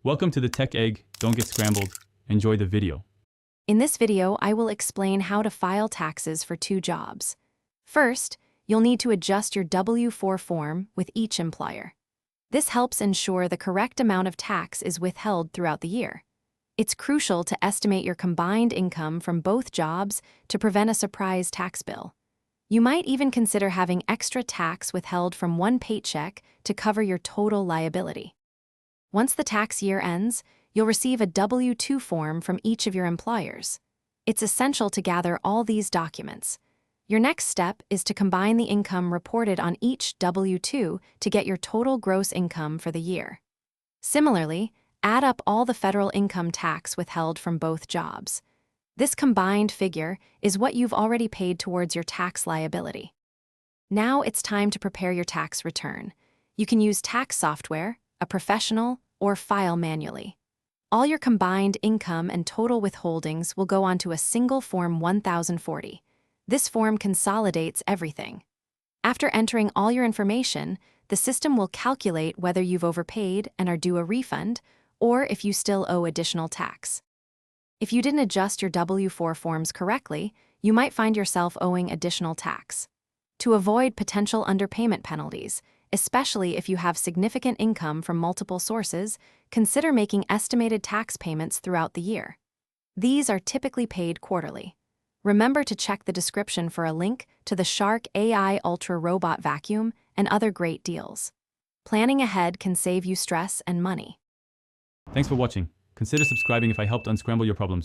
Welcome to the Tech Egg. Don't get scrambled. Enjoy the video. In this video, I will explain how to file taxes for 2 jobs. First, you'll need to adjust your W-4 form with each employer. This helps ensure the correct amount of tax is withheld throughout the year. It's crucial to estimate your combined income from both jobs to prevent a surprise tax bill. You might even consider having extra tax withheld from one paycheck to cover your total liability. Once the tax year ends, you'll receive a W-2 form from each of your employers. It's essential to gather all these documents. Your next step is to combine the income reported on each W-2 to get your total gross income for the year. Similarly, add up all the federal income tax withheld from both jobs. This combined figure is what you've already paid towards your tax liability. Now it's time to prepare your tax return. You can use tax software, a professional, or file manually. All your combined income and total withholdings will go onto a single Form 1040. This form consolidates everything. After entering all your information, the system will calculate whether you've overpaid and are due a refund, or if you still owe additional tax. If you didn't adjust your W-4 forms correctly, you might find yourself owing additional tax. To avoid potential underpayment penalties, especially if you have significant income from multiple sources, consider making estimated tax payments throughout the year. These are typically paid quarterly. Remember to check the description for a link to the Shark AI Ultra Robot Vacuum and other great deals. Planning ahead can save you stress and money. Thanks for watching. Consider subscribing if I helped unscramble your problems.